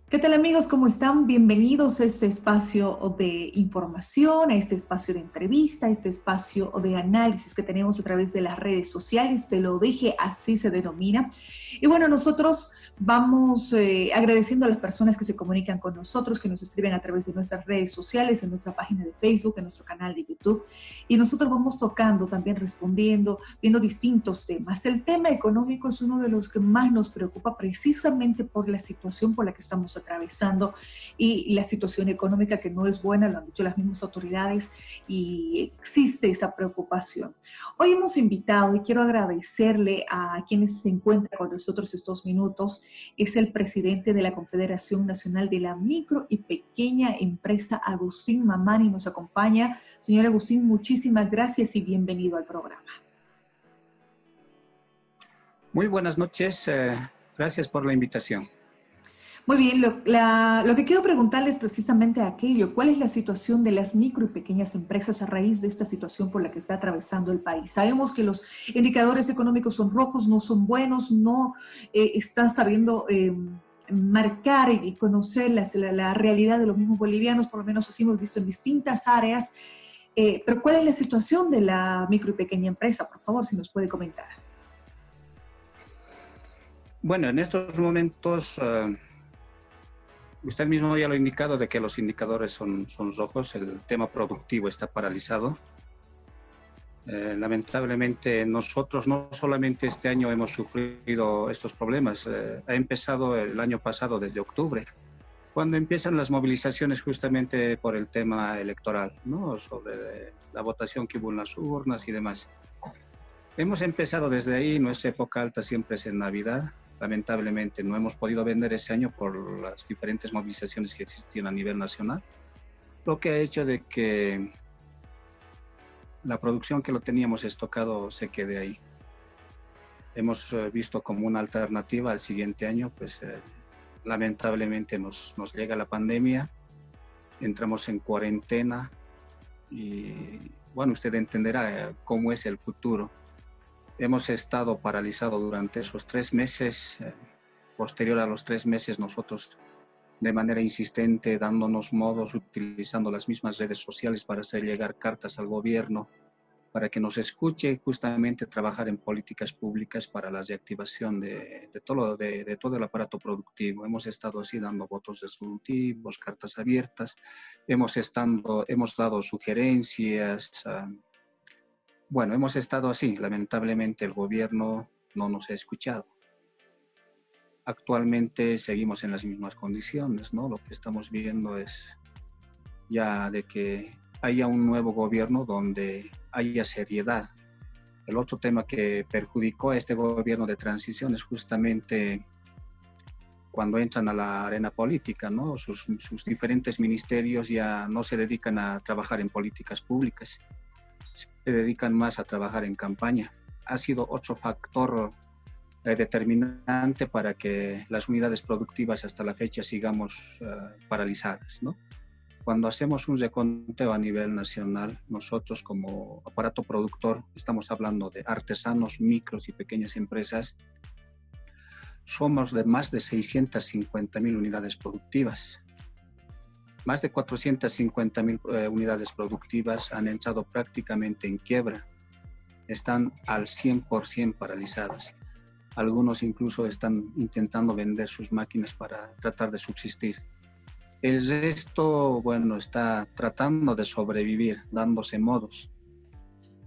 ¿Qué tal amigos? ¿Cómo están? Bienvenidos a este espacio de información, a este espacio de entrevista, a este espacio de análisis que tenemos a través de las redes sociales. Te lo dije, así se denomina. Y bueno, nosotros vamos agradeciendo a las personas que se comunican con nosotros, que nos escriben a través de nuestras redes sociales, en nuestra página de Facebook, en nuestro canal de YouTube. Y nosotros vamos tocando, también respondiendo, viendo distintos temas. El tema económico es uno de los que más nos preocupa precisamente por la situación por la que estamos atravesando y la situación económica que no es buena, lo han dicho las mismas autoridades y existe esa preocupación. Hoy hemos invitado y quiero agradecerle a quienes se encuentran con nosotros estos minutos. Es el presidente de la Confederación Nacional de la Micro y Pequeña Empresa, Agustín Mamani, nos acompaña. Señor Agustín, muchísimas gracias y bienvenido al programa. Muy buenas noches, gracias por la invitación. Muy bien, lo que quiero preguntarles es precisamente aquello, ¿cuál es la situación de las micro y pequeñas empresas a raíz de esta situación por la que está atravesando el país? Sabemos que los indicadores económicos son rojos, no son buenos, no están sabiendo marcar y conocer la realidad de los mismos bolivianos, por lo menos así hemos visto en distintas áreas, pero ¿cuál es la situación de la micro y pequeña empresa? Por favor, si nos puede comentar. Bueno, en estos momentos... usted mismo ya lo ha indicado de que los indicadores son rojos, el tema productivo está paralizado. Lamentablemente nosotros no solamente este año hemos sufrido estos problemas, ha empezado el año pasado desde octubre, cuando empiezan las movilizaciones justamente por el tema electoral, ¿no? Sobre la votación que hubo en las urnas y demás. Hemos empezado desde ahí, nuestra época alta siempre es en Navidad. Lamentablemente no hemos podido vender ese año por las diferentes movilizaciones que existían a nivel nacional, lo que ha hecho de que la producción que lo teníamos estocado se quede ahí. Hemos visto como una alternativa al siguiente año, pues lamentablemente nos llega la pandemia, entramos en cuarentena y bueno, usted entenderá cómo es el futuro. Hemos estado paralizados durante esos 3 meses. Posterior a los 3 meses, nosotros de manera insistente, dándonos modos, utilizando las mismas redes sociales para hacer llegar cartas al gobierno, para que nos escuche, justamente trabajar en políticas públicas para la reactivación de todo el aparato productivo. Hemos estado así dando votos resolutivos, cartas abiertas, hemos dado sugerencias. Bueno, hemos estado así. Lamentablemente el gobierno no nos ha escuchado. Actualmente seguimos en las mismas condiciones, ¿no? Lo que estamos viendo es ya de que haya un nuevo gobierno donde haya seriedad. El otro tema que perjudicó a este gobierno de transición es justamente cuando entran a la arena política, ¿no? Sus diferentes ministerios ya no se dedican a trabajar en políticas públicas, se dedican más a trabajar en campaña. Ha sido otro factor determinante para que las unidades productivas hasta la fecha sigamos paralizadas, ¿no? Cuando hacemos un reconteo a nivel nacional, nosotros como aparato productor, estamos hablando de artesanos, micros y pequeñas empresas, somos de más de 650.000 unidades productivas. Más de 450.000 unidades productivas han entrado prácticamente en quiebra. Están al 100% paralizadas. Algunos incluso están intentando vender sus máquinas para tratar de subsistir. El resto, bueno, está tratando de sobrevivir, dándose modos.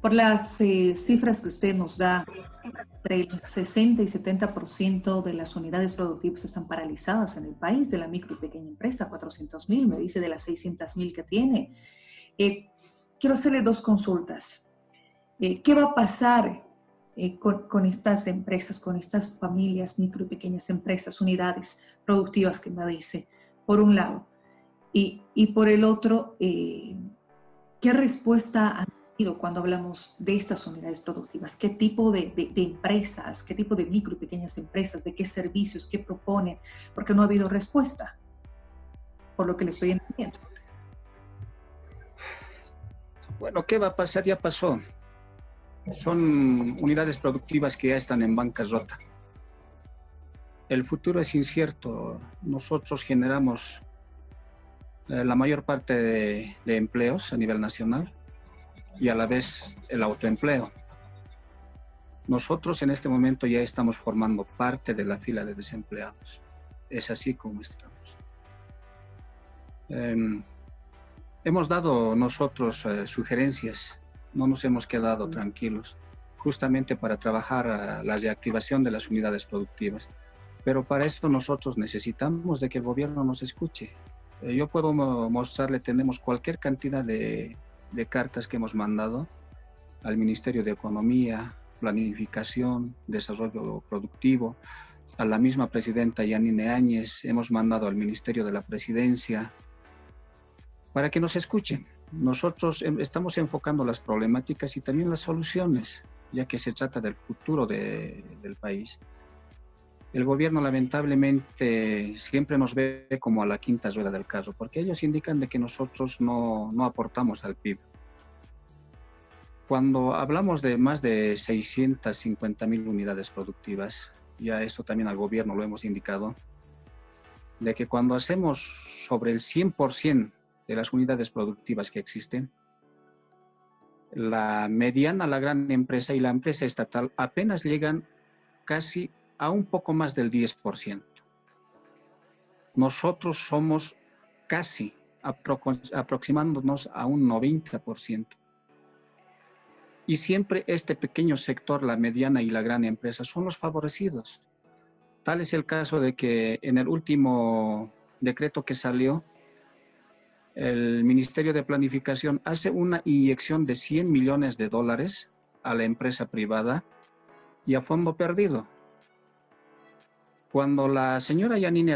Por las cifras que usted nos da, entre el 60 y 70% de las unidades productivas están paralizadas en el país, de la micro y pequeña empresa, 400.000, me dice de las 600.000 que tiene. Quiero hacerle 2 consultas. ¿Qué va a pasar con estas empresas, con estas familias, micro y pequeñas empresas, unidades productivas que me dice, por un lado? Y por el otro, ¿qué respuesta han tenido cuando hablamos de estas unidades productivas? ¿Qué tipo de empresas, qué tipo de micro y pequeñas empresas, de qué servicios, qué proponen? Porque no ha habido respuesta, por lo que le estoy entendiendo. Bueno, ¿qué va a pasar? Ya pasó. Son unidades productivas que ya están en bancarrota. El futuro es incierto. Nosotros generamos la mayor parte de empleos a nivel nacional y a la vez el autoempleo. Nosotros en este momento ya estamos formando parte de la fila de desempleados. Es así como estamos. Hemos dado nosotros sugerencias, no nos hemos quedado tranquilos, justamente para trabajar la reactivación de las unidades productivas. Pero para esto nosotros necesitamos de que el gobierno nos escuche. Yo puedo mostrarle, tenemos cualquier cantidad de cartas que hemos mandado al Ministerio de Economía, Planificación, Desarrollo Productivo, a la misma presidenta Yanine Áñez, hemos mandado al Ministerio de la Presidencia, para que nos escuchen. Nosotros estamos enfocando las problemáticas y también las soluciones, ya que se trata del futuro del país. El gobierno lamentablemente siempre nos ve como a la quinta rueda del carro, porque ellos indican de que nosotros no aportamos al PIB. Cuando hablamos de más de 650.000 unidades productivas, ya esto también al gobierno lo hemos indicado, de que cuando hacemos sobre el 100% de las unidades productivas que existen, la mediana, la gran empresa y la empresa estatal apenas llegan casi a un poco más del 10%. Nosotros somos casi aproximándonos a un 90%. Y siempre este pequeño sector, la mediana y la gran empresa, son los favorecidos. Tal es el caso de que en el último decreto que salió, el Ministerio de Planificación hace una inyección de $100 millones a la empresa privada y a fondo perdido. Cuando la señora Yanine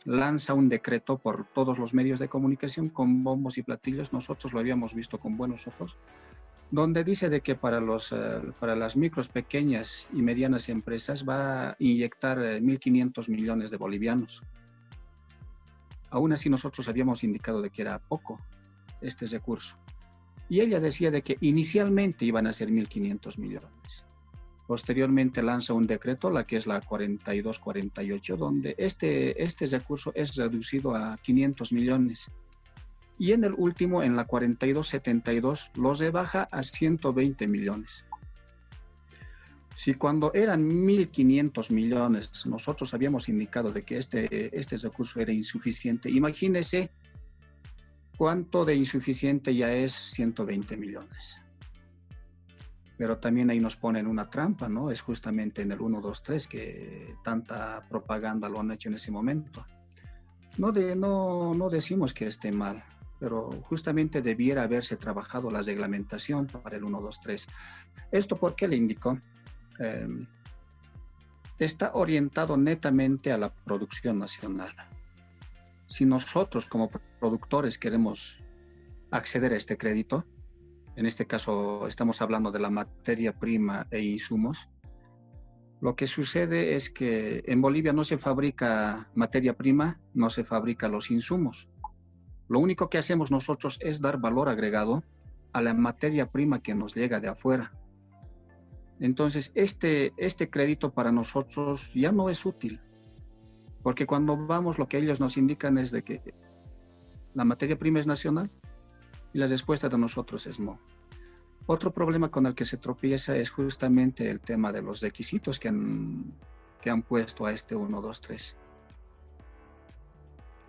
lanza un decreto por todos los medios de comunicación con bombos y platillos, nosotros lo habíamos visto con buenos ojos, donde dice de que para las micros, pequeñas y medianas empresas va a inyectar 1.500 millones de bolivianos. Aún así nosotros habíamos indicado de que era poco este recurso. Y ella decía de que inicialmente iban a ser 1.500 millones. Posteriormente lanza un decreto, la que es la 4248, donde este recurso es reducido a 500 millones. Y en el último, en la 4272, lo rebaja a 120 millones. Si cuando eran 1.500 millones nosotros habíamos indicado de que este recurso era insuficiente, imagínese cuánto de insuficiente ya es 120 millones. Pero también ahí nos ponen una trampa, ¿no? Es justamente en el 1, 2, 3 que tanta propaganda lo han hecho en ese momento. No decimos que esté mal, pero justamente debiera haberse trabajado la reglamentación para el 1, 2, 3. ¿Esto por qué le indico? Está orientado netamente a la producción nacional. Si nosotros como productores queremos acceder a este crédito, en este caso estamos hablando de la materia prima e insumos, lo que sucede es que en Bolivia no se fabrica materia prima, no se fabrica los insumos. Lo único que hacemos nosotros es dar valor agregado a la materia prima que nos llega de afuera. Entonces, este crédito para nosotros ya no es útil, porque cuando vamos, lo que ellos nos indican es de que la materia prima es nacional y la respuesta de nosotros es no. Otro problema con el que se tropieza es justamente el tema de los requisitos que han puesto a este 1, 2, 3.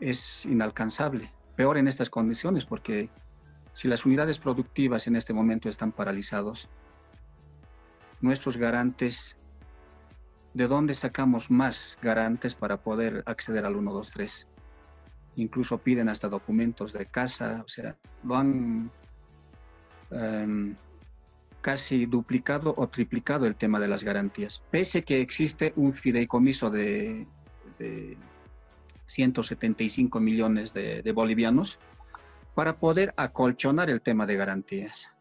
Es inalcanzable, peor en estas condiciones, porque si las unidades productivas en este momento están paralizados, nuestros garantes, ¿de dónde sacamos más garantes para poder acceder al 1, 2, 3? Incluso piden hasta documentos de casa, o sea, lo han casi duplicado o triplicado el tema de las garantías. Pese que existe un fideicomiso de 175 millones de bolivianos para poder acolchonar el tema de garantías.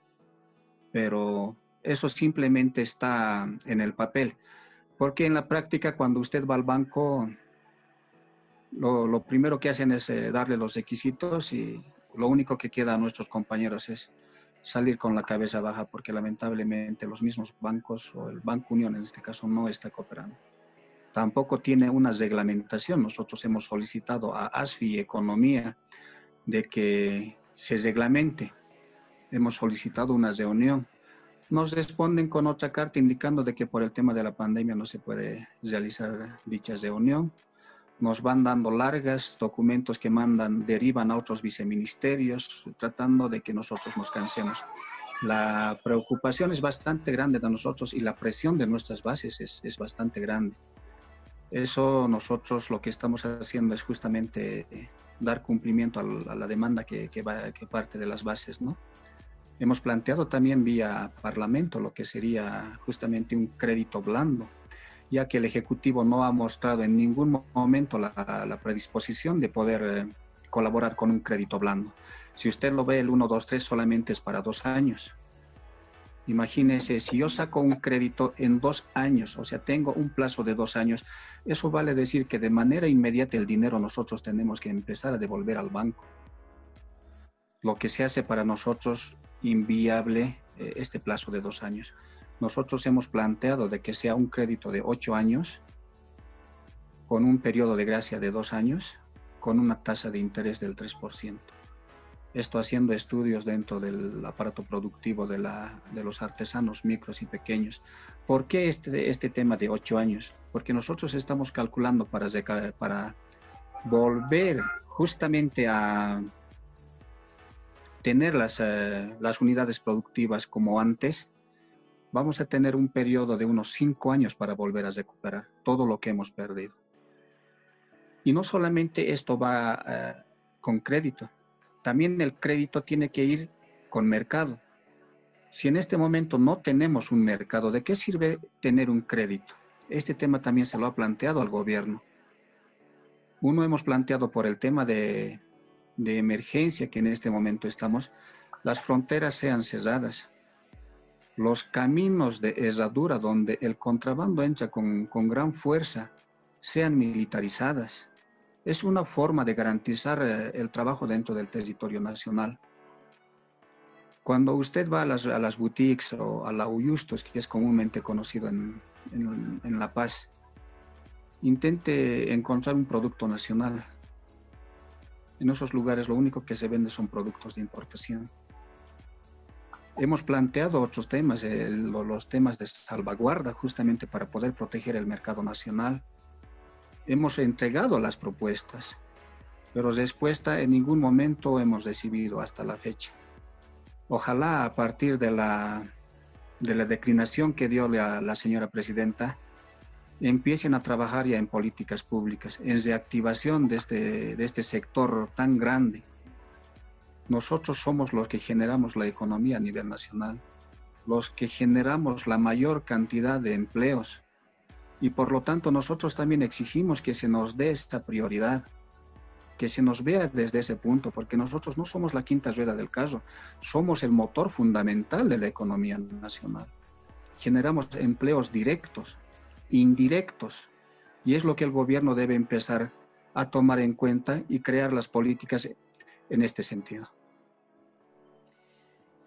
Pero eso simplemente está en el papel, porque en la práctica cuando usted va al banco, lo primero que hacen es darle los requisitos y lo único que queda a nuestros compañeros es salir con la cabeza baja porque lamentablemente los mismos bancos o el Banco Unión en este caso no está cooperando. Tampoco tiene una reglamentación. Nosotros hemos solicitado a ASFI y Economía de que se reglamente. Hemos solicitado una reunión. Nos responden con otra carta indicando de que por el tema de la pandemia no se puede realizar dicha reunión. Nos van dando largas documentos que derivan a otros viceministerios, tratando de que nosotros nos cansemos. La preocupación es bastante grande de nosotros y la presión de nuestras bases es bastante grande. Eso nosotros lo que estamos haciendo es justamente dar cumplimiento a la demanda que parte de las bases, ¿no? Hemos planteado también vía Parlamento lo que sería justamente un crédito blando, ya que el Ejecutivo no ha mostrado en ningún momento la predisposición de poder colaborar con un crédito blando. Si usted lo ve, el 123 solamente es para 2 años. Imagínese, si yo saco un crédito en 2 años, o sea, tengo un plazo de 2 años, eso vale decir que de manera inmediata el dinero nosotros tenemos que empezar a devolver al banco. Lo que se hace para nosotros inviable este plazo de 2 años. Nosotros hemos planteado de que sea un crédito de 8 años, con un periodo de gracia de 2 años, con una tasa de interés del 3%. Esto haciendo estudios dentro del aparato productivo de los artesanos micros y pequeños. ¿Por qué este tema de 8 años? Porque nosotros estamos calculando para volver justamente a tener las unidades productivas como antes. Vamos a tener un periodo de unos 5 años para volver a recuperar todo lo que hemos perdido. Y no solamente esto va con crédito, también el crédito tiene que ir con mercado. Si en este momento no tenemos un mercado, ¿de qué sirve tener un crédito? Este tema también se lo ha planteado al gobierno. Uno hemos planteado por el tema de emergencia que en este momento estamos, las fronteras sean cerradas. Los caminos de herradura donde el contrabando entra con gran fuerza sean militarizadas. Es una forma de garantizar el trabajo dentro del territorio nacional. Cuando usted va a las boutiques o a la Uyustos, que es comúnmente conocido en La Paz, intente encontrar un producto nacional. En esos lugares lo único que se vende son productos de importación. Hemos planteado otros temas, los temas de salvaguarda, justamente para poder proteger el mercado nacional. Hemos entregado las propuestas, pero respuesta en ningún momento hemos recibido hasta la fecha. Ojalá a partir de la declinación que dio la señora presidenta, empiecen a trabajar ya en políticas públicas, en reactivación de este sector tan grande. Nosotros somos los que generamos la economía a nivel nacional, los que generamos la mayor cantidad de empleos y por lo tanto nosotros también exigimos que se nos dé esta prioridad, que se nos vea desde ese punto, porque nosotros no somos la quinta rueda del carro, somos el motor fundamental de la economía nacional. Generamos empleos directos, indirectos, y es lo que el gobierno debe empezar a tomar en cuenta y crear las políticas en este sentido.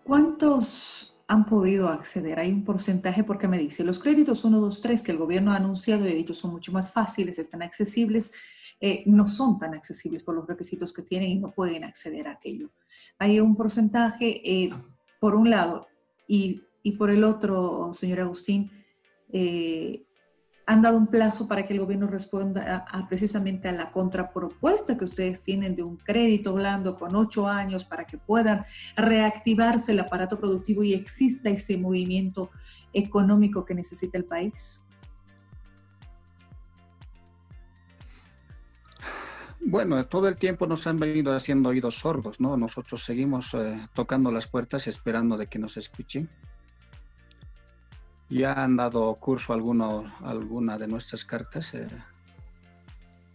¿Cuántos han podido acceder? Hay un porcentaje porque me dice, los créditos 1, 2, 3 que el gobierno ha anunciado y ha dicho son mucho más fáciles, están accesibles, no son tan accesibles por los requisitos que tienen y no pueden acceder a aquello. Hay un porcentaje, por un lado, y por el otro, señor Agustín, han dado un plazo para que el gobierno responda precisamente a la contrapropuesta que ustedes tienen de un crédito blando con 8 años para que puedan reactivarse el aparato productivo y exista ese movimiento económico que necesita el país. Bueno, todo el tiempo nos han venido haciendo oídos sordos, ¿no? Nosotros seguimos tocando las puertas esperando de que nos escuchen. Ya han dado curso alguna de nuestras cartas.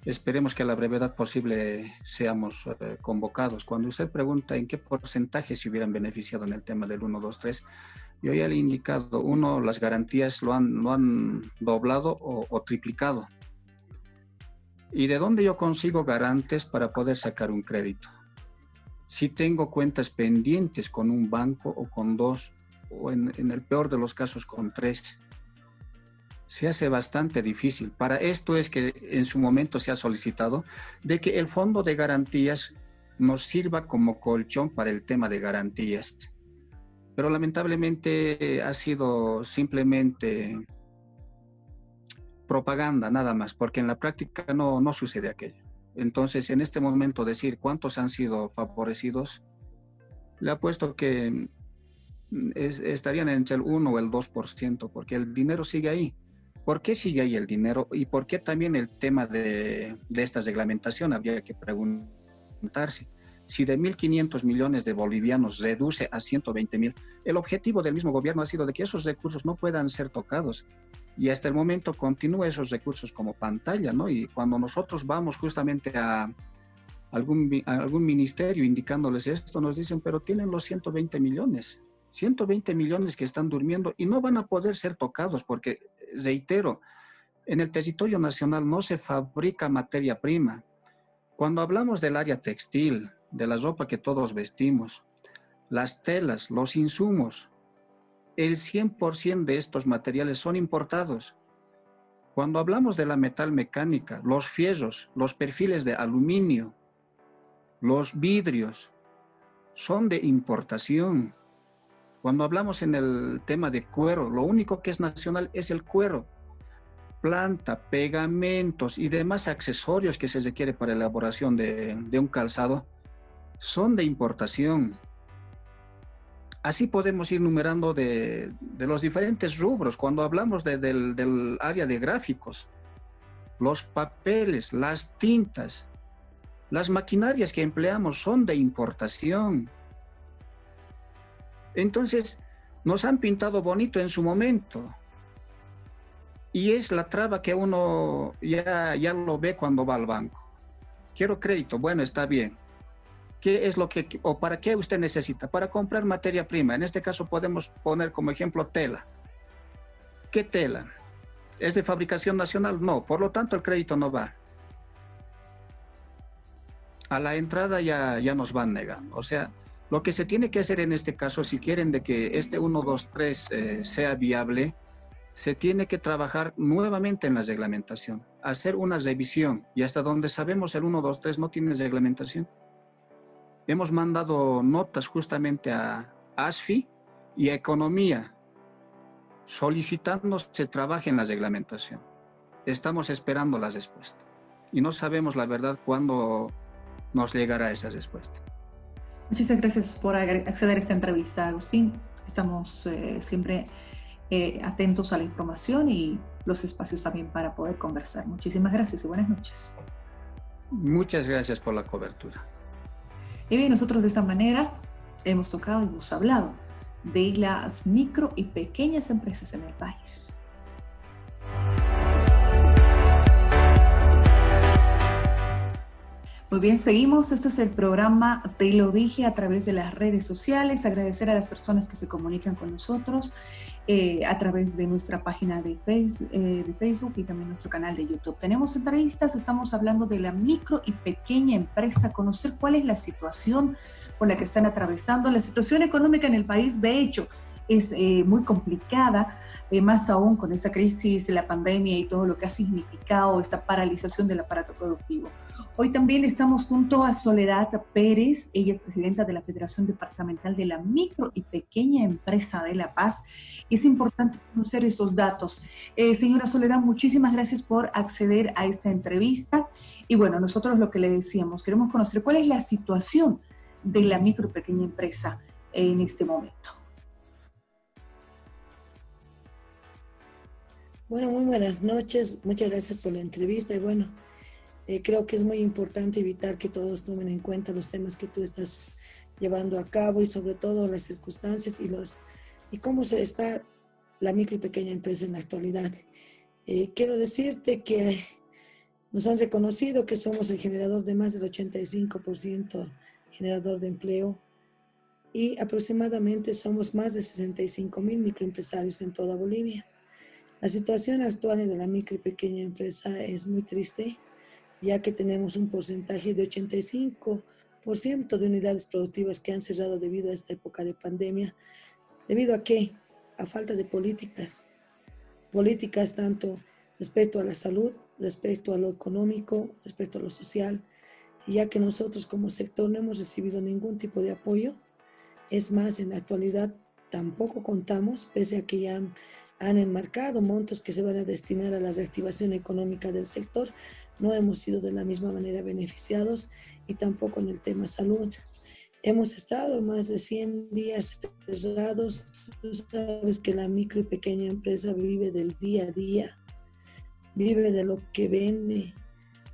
Esperemos que a la brevedad posible seamos convocados. Cuando usted pregunta en qué porcentaje se hubieran beneficiado en el tema del 1, 2, 3, yo ya le he indicado, uno, las garantías lo han doblado o triplicado. ¿Y de dónde yo consigo garantes para poder sacar un crédito? si tengo cuentas pendientes con un banco o con dos, o en el peor de los casos con tres. Se hace bastante difícil. Para esto es que en su momento se ha solicitado de que el fondo de garantías nos sirva como colchón para el tema de garantías. Pero lamentablemente ha sido simplemente propaganda nada más, porque en la práctica no sucede aquello. Entonces, en este momento decir cuántos han sido favorecidos, le apuesto que estarían entre el 1 o el 2%, porque el dinero sigue ahí. ¿Por qué sigue ahí el dinero? ¿Y por qué también el tema de esta reglamentación? Habría que preguntarse. Si de 1.500 millones de bolivianos reduce a 120.000, el objetivo del mismo gobierno ha sido de que esos recursos no puedan ser tocados. Y hasta el momento continúa esos recursos como pantalla, ¿no? Y cuando nosotros vamos justamente a algún ministerio indicándoles esto, nos dicen, pero tienen los 120 millones. 120 millones que están durmiendo y no van a poder ser tocados porque, reitero, en el territorio nacional no se fabrica materia prima. Cuando hablamos del área textil, de la ropa que todos vestimos, las telas, los insumos, el 100% de estos materiales son importados. Cuando hablamos de la metalmecánica, los fierros, los perfiles de aluminio, los vidrios, son de importación. Cuando hablamos en el tema de cuero, lo único que es nacional es el cuero. Planta, pegamentos y demás accesorios que se requiere para la elaboración de un calzado son de importación. Así podemos ir numerando de los diferentes rubros. Cuando hablamos del área de gráficos, los papeles, las tintas, las maquinarias que empleamos son de importación. Entonces, nos han pintado bonito en su momento. Y es la traba que uno ya lo ve cuando va al banco. Quiero crédito, bueno, está bien. ¿Qué es lo que, o para qué usted necesita? Para comprar materia prima. En este caso podemos poner como ejemplo tela. ¿Qué tela? ¿Es de fabricación nacional? No, por lo tanto el crédito no va. A la entrada ya nos van negando. O sea, lo que se tiene que hacer en este caso, si quieren de que este 1, 2, 3 sea viable, se tiene que trabajar nuevamente en la reglamentación, hacer una revisión, y hasta donde sabemos el 1, 2, 3 no tiene reglamentación. Hemos mandado notas justamente a ASFI y a Economía solicitando se trabaje en la reglamentación. Estamos esperando la respuesta y no sabemos la verdad cuándo nos llegará esa respuesta. Muchas gracias por acceder a esta entrevista, Agustín. Estamos siempre atentos a la información y los espacios también para poder conversar. Muchísimas gracias y buenas noches. Muchas gracias por la cobertura. Y bien, nosotros de esta manera hemos tocado y hemos hablado de las micro y pequeñas empresas en el país. Muy bien, seguimos. Este es el programa Te lo dije a través de las redes sociales. Agradecer a las personas que se comunican con nosotros a través de nuestra página de Facebook y también nuestro canal de YouTube. Tenemos entrevistas, estamos hablando de la micro y pequeña empresa, conocer cuál es la situación por la que están atravesando. La situación económica en el país, de hecho, es muy complicada, más aún con esta crisis, la pandemia y todo lo que ha significado esta paralización del aparato productivo. Hoy también estamos junto a Soledad Pérez, ella es presidenta de la Federación Departamental de la Micro y Pequeña Empresa de La Paz. Es importante conocer esos datos. Señora Soledad, muchísimas gracias por acceder a esta entrevista. Y bueno, nosotros lo que le decíamos, queremos conocer cuál es la situación de la micro y pequeña empresa en este momento. Bueno, muy buenas noches. Muchas gracias por la entrevista. Y bueno, creo que es muy importante evitar que todos tomen en cuenta los temas que tú estás llevando a cabo y sobre todo las circunstancias y cómo se está la micro y pequeña empresa en la actualidad. Quiero decirte que nos han reconocido que somos el generador de más del 85% generador de empleo y aproximadamente somos más de 65,000 microempresarios en toda Bolivia. La situación actual de la micro y pequeña empresa es muy triste, ya que tenemos un porcentaje de 85% de unidades productivas que han cerrado debido a esta época de pandemia. ¿Debido a qué? A falta de políticas tanto respecto a la salud, respecto a lo económico, respecto a lo social, ya que nosotros como sector no hemos recibido ningún tipo de apoyo. Es más, en la actualidad tampoco contamos, pese a que ya han enmarcado montos que se van a destinar a la reactivación económica del sector, no hemos sido de la misma manera beneficiados, y tampoco en el tema salud. Hemos estado más de 100 días cerrados. Tú sabes que la micro y pequeña empresa vive del día a día, vive de lo que vende.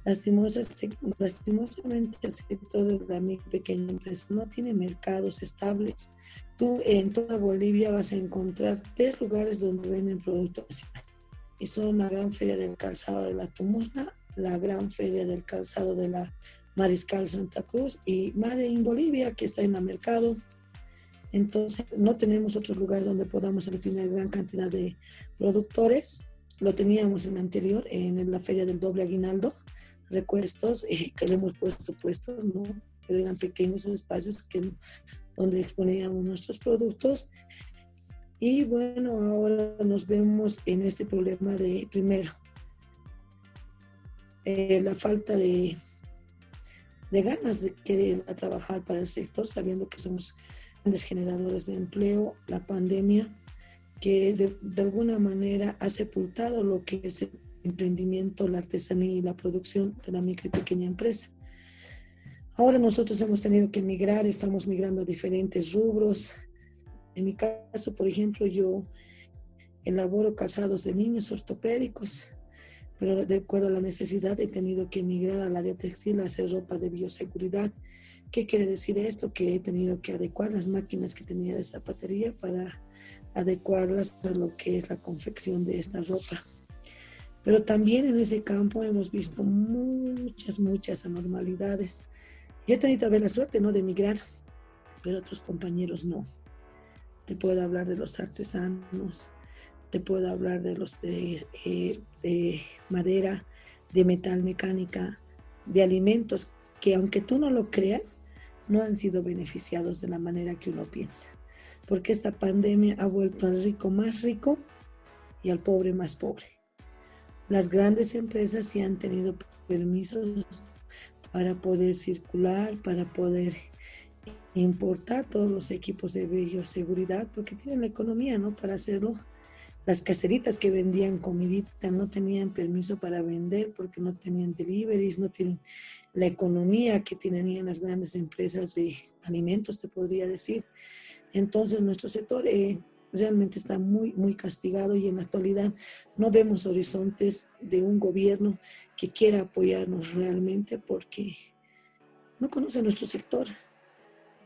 Lastimosamente el sector de la micro y pequeña empresa no tiene mercados estables. Tú en toda Bolivia vas a encontrar 3 lugares donde venden productos nacionales, y son la Gran Feria del Calzado de la Tumurna, la Gran Feria del Calzado de la Mariscal Santa Cruz y Made in Bolivia, que está en el mercado. Entonces no tenemos otro lugar donde podamos aglutinar gran cantidad de productores. Lo teníamos en la anterior, en la Feria del Doble Aguinaldo, recuestos, que le hemos puesto puestos, ¿no? Pero eran pequeños espacios donde exponíamos nuestros productos. Y bueno, ahora nos vemos en este problema de, primero, la falta de ganas de querer trabajar para el sector, sabiendo que somos grandes generadores de empleo, la pandemia, que de alguna manera ha sepultado lo que es el emprendimiento, la artesanía y la producción de la micro y pequeña empresa. Ahora nosotros hemos tenido que migrar, estamos migrando a diferentes rubros. En mi caso, por ejemplo, yo elaboro calzados de niños ortopédicos, pero de acuerdo a la necesidad he tenido que migrar al área textil a hacer ropa de bioseguridad. ¿Qué quiere decir esto? Que he tenido que adecuar las máquinas que tenía de zapatería para adecuarlas a lo que es la confección de esta ropa. Pero también en ese campo hemos visto muchas anormalidades. Yo he tenido tal vez la suerte, ¿no?, de migrar, pero otros compañeros no. Te puedo hablar de los artesanos, te puedo hablar de los de madera, de metal mecánica, de alimentos, que aunque tú no lo creas, no han sido beneficiados de la manera que uno piensa. Porque esta pandemia ha vuelto al rico más rico y al pobre más pobre. Las grandes empresas sí han tenido permisos para poder circular, para poder importar todos los equipos de bioseguridad, porque tienen la economía, ¿no?, para hacerlo. Las caseritas que vendían comidita no tenían permiso para vender porque no tenían deliveries, no tienen la economía que tenían las grandes empresas de alimentos, te podría decir. Entonces nuestro sector realmente está muy castigado, y en la actualidad no vemos horizontes de un gobierno que quiera apoyarnos realmente, porque no conoce nuestro sector.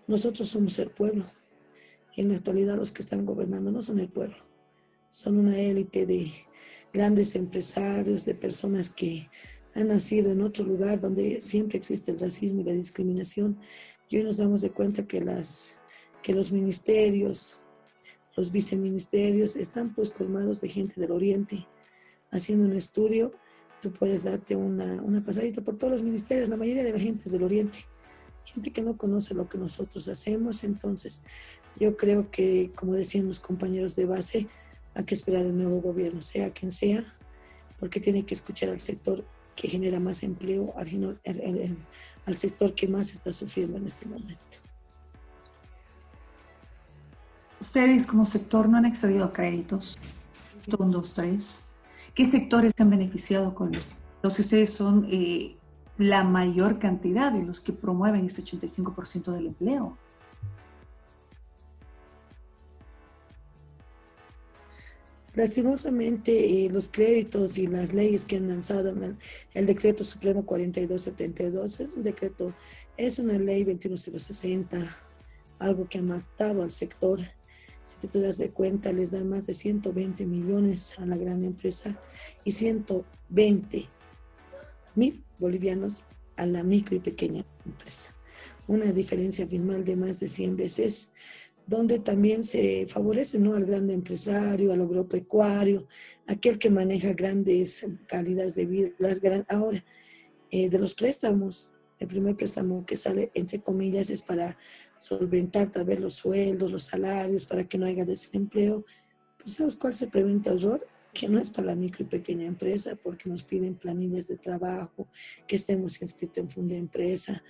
Nosotros somos el pueblo, y en la actualidad los que están gobernando no son el pueblo. Son una élite de grandes empresarios, de personas que han nacido en otro lugar donde siempre existe el racismo y la discriminación. Y hoy nos damos de cuenta que los ministerios, los viceministerios están pues colmados de gente del Oriente. Haciendo un estudio, tú puedes darte una pasadita por todos los ministerios. La mayoría de la gente es del Oriente. Gente que no conoce lo que nosotros hacemos. Entonces, yo creo que, como decían los compañeros de base, hay que esperar el nuevo gobierno, sea quien sea, porque tiene que escuchar al sector que genera más empleo, al sector que más está sufriendo en este momento. Ustedes como sector no han accedido a créditos. 1, 2, 3. ¿Qué sectores se han beneficiado con esto? Los que ustedes son la mayor cantidad de los que promueven ese 85% del empleo. Lastimosamente, los créditos y las leyes que han lanzado, el decreto supremo 4272, es una ley 21060, algo que ha matado al sector. Si te das de cuenta, les da más de 120 millones a la gran empresa y 120 mil bolivianos a la micro y pequeña empresa. Una diferencia abismal de más de 100 veces, donde también se favorece, ¿no?, al gran empresario, al agropecuario, aquel que maneja grandes calidades de vida. Ahora, de los préstamos, El primer préstamo que sale, entre comillas, es para solventar tal vez los sueldos, los salarios, para que no haya desempleo. Pues ¿sabes cuál se preventa el error? Que no es para la micro y pequeña empresa, porque nos piden planillas de trabajo, que estemos inscritos en fondo de empresa.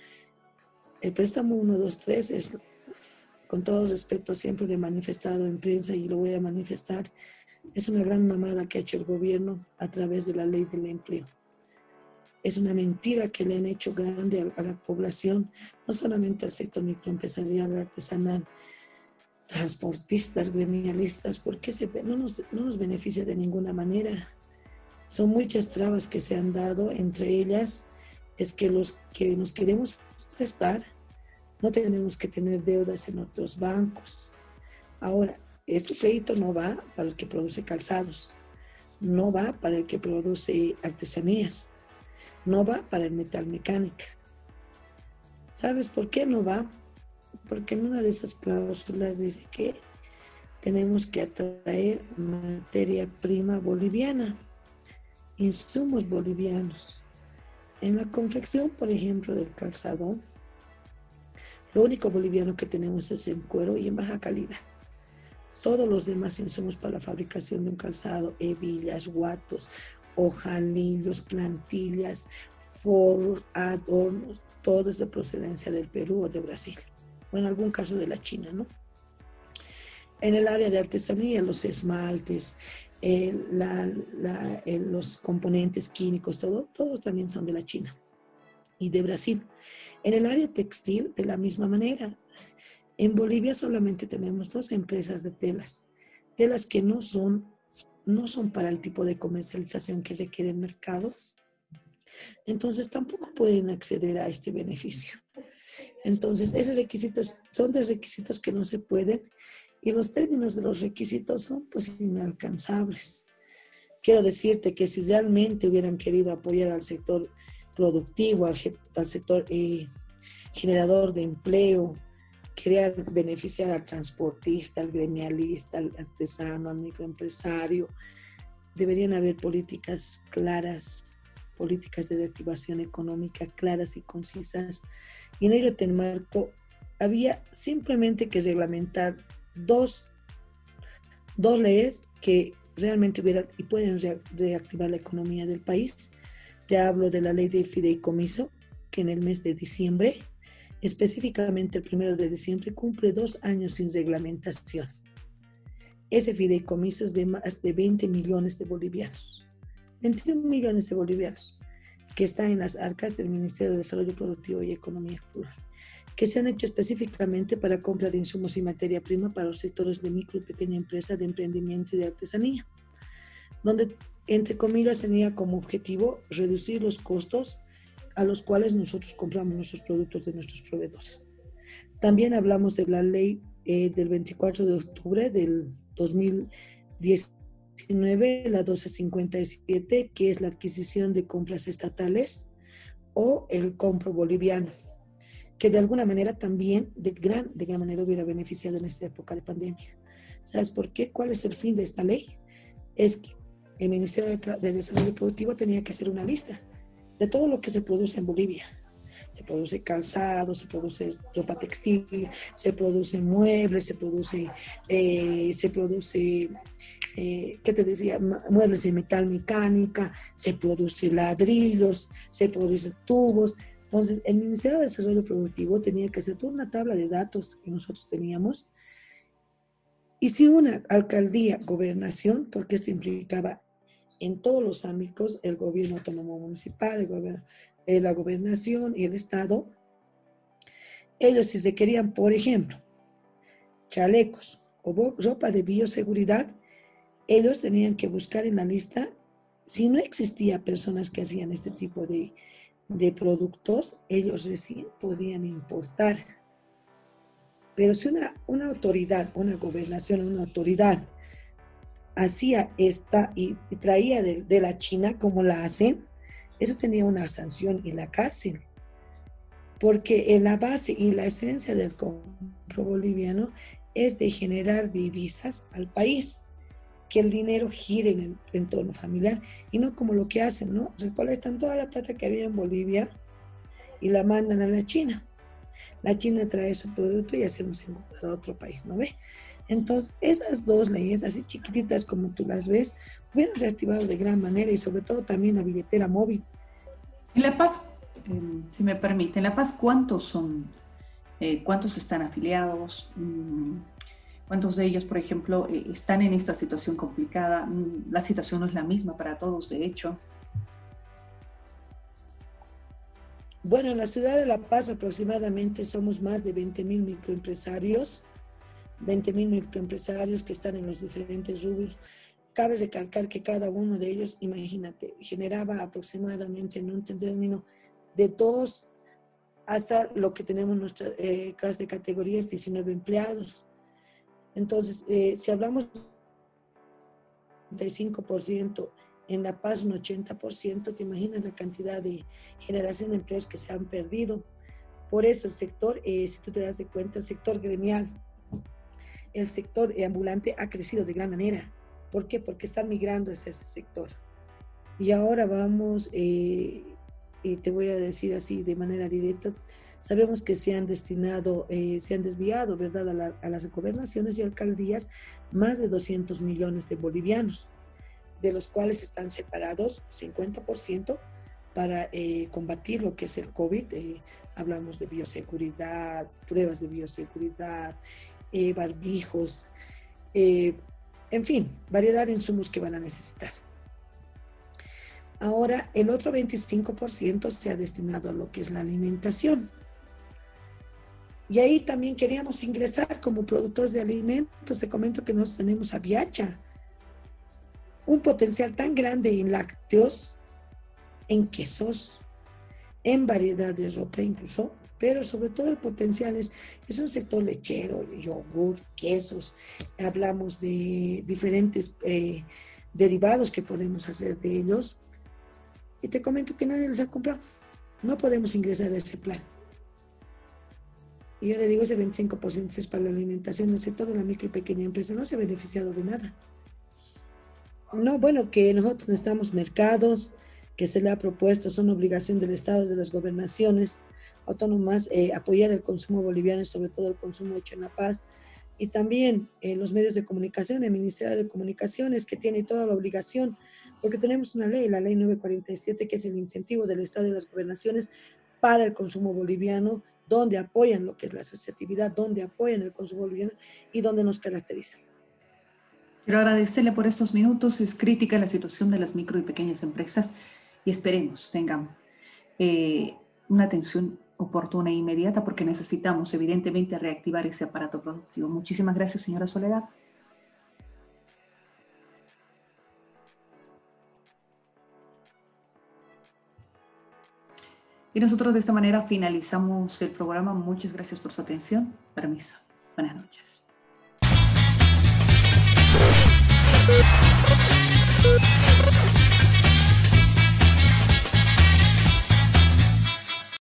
El préstamo 123 es, con todo respeto, siempre lo he manifestado en prensa y lo voy a manifestar, es una gran mamada que ha hecho el gobierno a través de la ley del empleo. Es una mentira que le han hecho grande a la población, no solamente al sector microempresarial, artesanal, transportistas, gremialistas, porque no nos beneficia de ninguna manera. Son muchas trabas que se han dado, entre ellas es que los que nos queremos prestar no tenemos que tener deudas en otros bancos. Ahora, este crédito no va para el que produce calzados, no va para el que produce artesanías, no va para el metal mecánica. ¿Sabes por qué no va? Porque en una de esas cláusulas dice que tenemos que atraer materia prima boliviana, insumos bolivianos. En la confección, por ejemplo, del calzado, lo único boliviano que tenemos es el cuero y en baja calidad. Todos los demás insumos para la fabricación de un calzado, hebillas, guatos, hojalillos, plantillas, forros, adornos, todo es de procedencia del Perú o de Brasil, o en algún caso de la China, ¿no? En el área de artesanía, los esmaltes, los componentes químicos, todos también son de la China y de Brasil. En el área textil, de la misma manera. En Bolivia solamente tenemos 2 empresas de telas que no son para el tipo de comercialización que requiere el mercado. Entonces tampoco pueden acceder a este beneficio. Entonces esos requisitos son de requisitos que no se pueden y los términos de los requisitos son pues inalcanzables. Quiero decirte que si realmente hubieran querido apoyar al sector productivo, al sector generador de empleo, querían beneficiar al transportista, al gremialista, al artesano, al microempresario, deberían haber políticas claras, políticas de reactivación económica claras y concisas. Y en ello te marco, había simplemente que reglamentar dos leyes que realmente hubieran y pueden reactivar la economía del país. Te hablo de la ley de fideicomiso, que en el mes de diciembre, específicamente el 1 de diciembre, cumple 2 años sin reglamentación. Ese fideicomiso es de más de 20 millones de bolivianos, 21 millones de bolivianos, que está en las arcas del Ministerio de Desarrollo Productivo y Economía Rural, que se han hecho específicamente para compra de insumos y materia prima para los sectores de micro y pequeña empresa, de emprendimiento y de artesanía, donde, entre comillas, tenía como objetivo reducir los costos a los cuales nosotros compramos nuestros productos de nuestros proveedores. También hablamos de la ley del 24 de octubre del 2019, la 1257, que es la adquisición de compras estatales o el compro boliviano, que de alguna manera también de gran manera hubiera beneficiado en esta época de pandemia. ¿Sabes por qué? ¿Cuál es el fin de esta ley? Es que el Ministerio de Desarrollo Productivo tenía que hacer una lista de todo lo que se produce en Bolivia. Se produce calzado, se produce ropa textil, se producen muebles, se produce ¿qué te decía? Muebles de metal mecánica, se produce ladrillos, se producen tubos. Entonces, el Ministerio de Desarrollo Productivo tenía que hacer toda una tabla de datos que nosotros teníamos. Y si una alcaldía, gobernación, porque esto implicaba en todos los ámbitos, el gobierno autónomo municipal, la gobernación y el Estado, ellos si requerían, por ejemplo, chalecos o ropa de bioseguridad, ellos tenían que buscar en la lista, si no existía personas que hacían este tipo de productos, ellos recién podían importar. Pero si una autoridad, una gobernación, una autoridad hacía esta y traía de la China como la hacen, eso tenía una sanción y la cárcel. Porque en la base y la esencia del compro boliviano es de generar divisas al país, que el dinero gire en el entorno familiar y no como lo que hacen, ¿no? Recolectan toda la plata que había en Bolivia y la mandan a la China. La China trae su producto y hacemos encontrar a otro país, ¿no ve? Entonces, esas dos leyes, así chiquititas como tú las ves, hubieran reactivado de gran manera y sobre todo también la billetera móvil. En La Paz, si me permite, en La Paz, ¿cuántos son? ¿Cuántos están afiliados? ¿Cuántos de ellos, por ejemplo, están en esta situación complicada? La situación no es la misma para todos, de hecho. Bueno, en la ciudad de La Paz aproximadamente somos más de 20.000 microempresarios, 20.000 microempresarios que están en los diferentes rubros. Cabe recalcar que cada uno de ellos, imagínate, generaba aproximadamente en un término de 2 hasta lo que tenemos nuestra clase de categorías, 19 empleados. Entonces, si hablamos de 35%, en La Paz un 80%, te imaginas la cantidad de generación de empleos que se han perdido. Por eso el sector, si tú te das de cuenta, el sector gremial, el sector ambulante ha crecido de gran manera. ¿Por qué? Porque están migrando hacia ese sector. Y ahora vamos, y te voy a decir así de manera directa, sabemos que se han destinado, se han desviado, ¿verdad?, a las gobernaciones y alcaldías más de 200 millones de bolivianos, de los cuales están separados 50% para combatir lo que es el COVID. Hablamos de bioseguridad, pruebas de bioseguridad, barbijos, en fin, variedad de insumos que van a necesitar. Ahora, el otro 25% se ha destinado a lo que es la alimentación. Y ahí también queríamos ingresar como productores de alimentos. Te comento que nosotros tenemos a Viacha, un potencial tan grande en lácteos, en quesos, en variedad de ropa incluso, pero sobre todo el potencial es un sector lechero, yogur, quesos. Hablamos de diferentes derivados que podemos hacer de ellos. Y te comento que nadie les ha comprado. No podemos ingresar a ese plan. Y yo le digo, ese 25% es para la alimentación. El sector de la micro y pequeña empresa no se ha beneficiado de nada. No, bueno, que nosotros necesitamos mercados, que se le ha propuesto, son obligación del Estado, de las gobernaciones autónomas, apoyar el consumo boliviano y sobre todo el consumo hecho en La Paz. Y también los medios de comunicación, el Ministerio de Comunicaciones, que tiene toda la obligación, porque tenemos una ley, la ley 947, que es el incentivo del Estado y las gobernaciones para el consumo boliviano, donde apoyan lo que es la asociatividad, donde apoyan el consumo boliviano y donde nos caracterizan. Quiero agradecerle por estos minutos. Es crítica la situación de las micro y pequeñas empresas y esperemos tengan una atención oportuna e inmediata porque necesitamos evidentemente reactivar ese aparato productivo. Muchísimas gracias, señora Soledad. Y nosotros de esta manera finalizamos el programa. Muchas gracias por su atención. Permiso. Buenas noches.